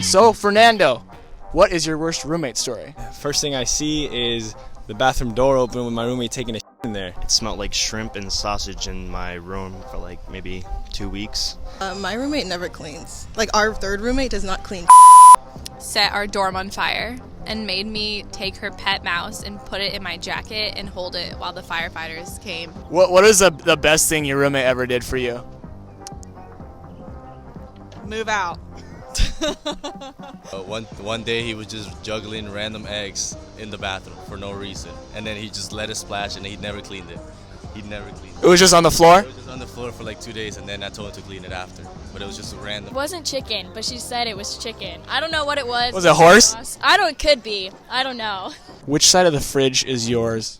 So, Fernando, what is your worst roommate story? First thing I see is the bathroom door open with my roommate taking a shit in there. It smelled like shrimp and sausage in my room for like maybe 2 weeks. My roommate never cleans. Like, our third roommate does not clean. Set our dorm on fire and made me take her pet mouse and put it in my jacket and hold it while the firefighters came. What is the best thing your roommate ever did for you? Move out. One day he was just juggling random eggs in the bathroom for no reason, and then he just let it splash, and he never cleaned it. It was just on the floor? It was just on the floor for like 2 days, and then I told him to clean it after. But it was just random. It wasn't chicken, but she said it was chicken. I don't know what it was. Was it horse? It could be. I don't know. Which side of the fridge is yours?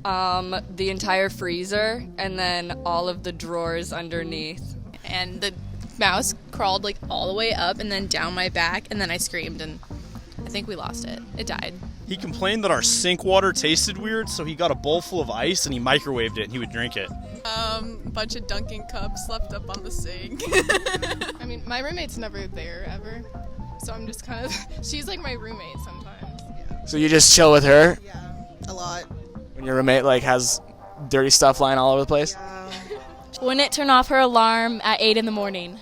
The entire freezer, and then all of the drawers underneath. And the mouse crawled like all the way up and then down my back, and then I screamed and I think we lost it. It died. He complained that our sink water tasted weird, so he got a bowl full of ice and he microwaved it and he would drink it. A bunch of Dunkin' cups left up on the sink. I mean, my roommate's never there ever, so I'm just kind of, she's like my roommate sometimes. So you just chill with her? Yeah, a lot. When your roommate like has dirty stuff lying all over the place? Wouldn't turn off her alarm at 8 in the morning.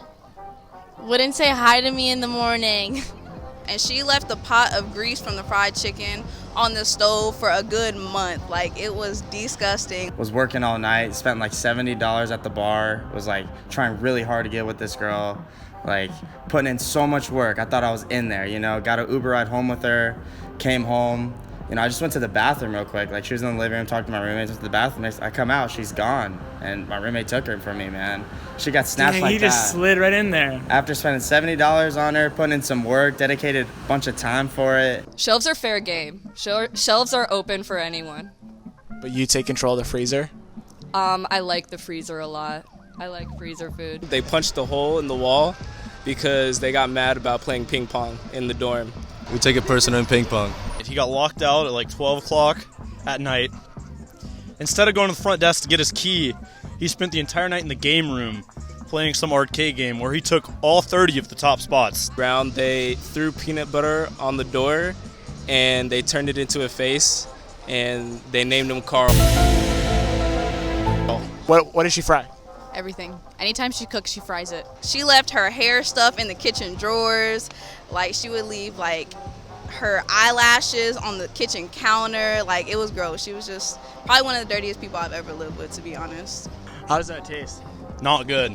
Wouldn't say hi to me in the morning. And she left the pot of grease from the fried chicken on the stove for a good month. Like, it was disgusting. Was working all night, spent like $70 at the bar, was like trying really hard to get with this girl, like putting in so much work. I thought I was in there, you know, got an Uber ride home with her, came home. You know, I just went to the bathroom real quick. Like, she was in the living room talking to my roommates, went to the bathroom. I come out, she's gone. And my roommate took her from me, man. She got snatched like that. He just slid right in there. After spending $70 on her, putting in some work, dedicated a bunch of time for it. Shelves are fair game. Shelves are open for anyone. But you take control of the freezer? I like the freezer a lot. I like freezer food. They punched a hole in the wall because they got mad about playing ping pong in the dorm. We take it personal in ping pong. He got locked out at like 12 o'clock at night. Instead of going to the front desk to get his key, he spent the entire night in the game room playing some arcade game where he took all 30 of the top spots. They threw peanut butter on the door and they turned it into a face and they named him Carl. What did she fry? Everything. Anytime she cooks, she fries it. She left her hair stuff in the kitchen drawers. Like, she would leave, like, her eyelashes on the kitchen counter. Like, it was gross. She was just probably one of the dirtiest people I've ever lived with, to be honest. How does that taste? Not good.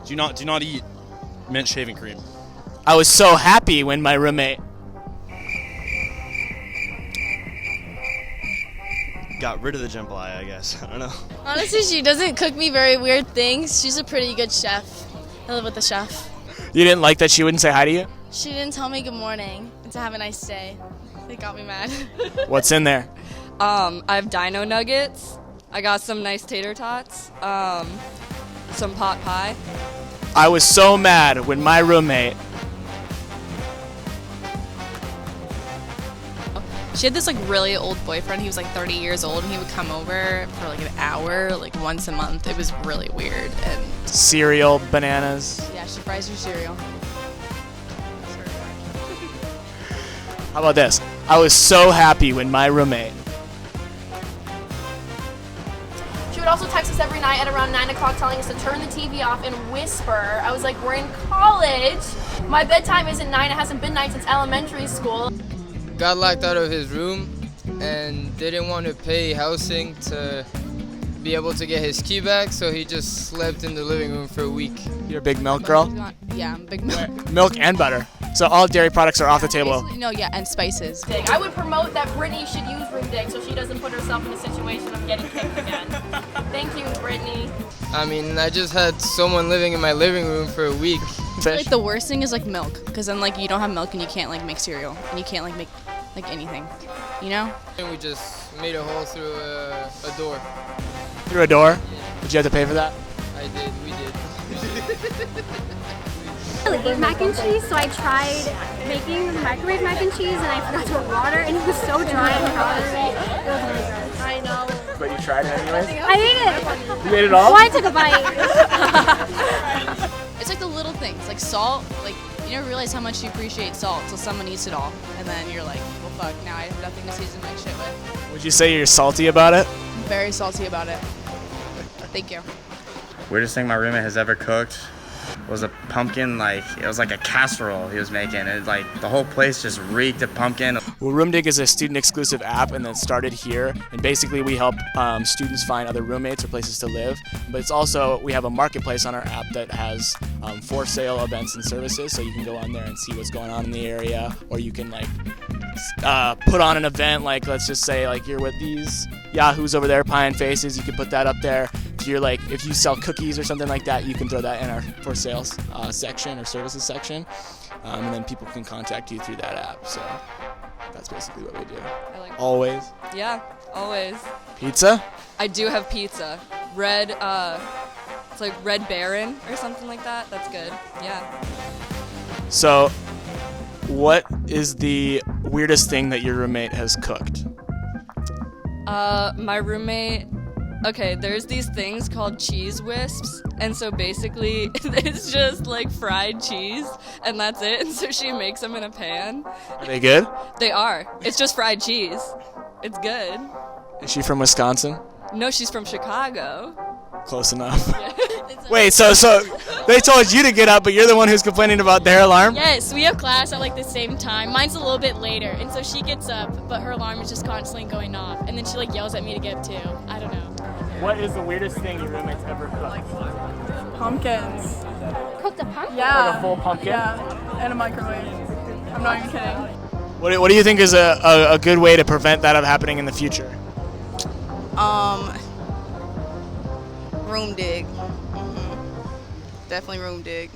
Do not eat mint shaving cream. I was so happy when my roommate Got rid of the jambalaya, I guess. I don't know. Honestly, she doesn't cook me very weird things. She's a pretty good chef. I live with the chef. You didn't like that she wouldn't say hi to you? She didn't tell me good morning and to have a nice day. It got me mad. What's in there? I have dino nuggets. I got some nice tater tots. Some pot pie. I was so mad when my roommate She had this like really old boyfriend. He was like 30 years old and he would come over for like an hour, like once a month. It was really weird. And cereal, bananas. yeah, she fries your cereal. How about this? I was so happy when my roommate She would also text us every night at around 9 o'clock telling us to turn the TV off and whisper. I was like, we're in college. My bedtime isn't 9. It hasn't been 9 since elementary school. Got locked out of his room and didn't want to pay housing to be able to get his key back, so he just slept in the living room for a week. You're a big milk girl? Yeah, I'm a big milk. Milk and butter. So all dairy products are off the table. No, yeah, and spices. I would promote that Brittany should use Ring Dig so she doesn't put herself in a situation of getting kicked again. Thank you, Brittany. I mean, I just had someone living in my living room for a week. I feel like the worst thing is like milk, because then like you don't have milk and you can't like make cereal and you can't like make like anything, you know? And we just made a hole through a door. Through a door? Did you have to pay for that? I did, we did. I like mac and cheese, so I tried making microwave mac and cheese, and I forgot to put water, and it was so dry and probably it was really gross. I know. But you tried it anyways? I ate it. You ate it all? Well, I took a bite. It's like the little things, like salt, like, you You never realize how much you appreciate salt till someone eats it all, and then you're like, well, fuck, now I have nothing to season my shit with. Would you say you're salty about it? I'm very salty about it. Thank you. Weirdest thing my roommate has ever cooked was a pumpkin, like, it was like a casserole he was making. It, like, the whole place just reeked of pumpkin. Well, RoomDig is a student-exclusive app, and then started here. And basically, we help students find other roommates or places to live. But it's also, we have a marketplace on our app that has for sale events and services. So you can go on there and see what's going on in the area, or you can like put on an event. Like, let's just say like you're with these yahoos over there, Pie and Faces. You can put that up there. If you're like, if you sell cookies or something like that, you can throw that in our for sales section or services section, and then people can contact you through that app. So that's basically what we do. I like Always. Yeah, always. Pizza? I do have pizza. Red, it's like Red Baron or something like that. That's good. Yeah. So, what is the weirdest thing that your roommate has cooked? My roommate. Okay, there's these things called cheese wisps, and so basically it's just like fried cheese, and that's it. And so she makes them in a pan. Are they good? They are. It's just fried cheese. It's good. Is she from Wisconsin? No, she's from Chicago. Close enough. Wait, so they told you to get up, but you're the one who's complaining about their alarm? Yes, we have class at like the same time. Mine's a little bit later, and so she gets up, but her alarm is just constantly going off, and then she like yells at me to get up too. I don't know. What is the weirdest thing your roommate's ever cooked? Pumpkins. Cooked a pumpkin? Yeah. Like a full pumpkin? Yeah, in a microwave. I'm not even kidding. What do you think is a good way to prevent that from happening in the future? RoomDig. Definitely RoomDig.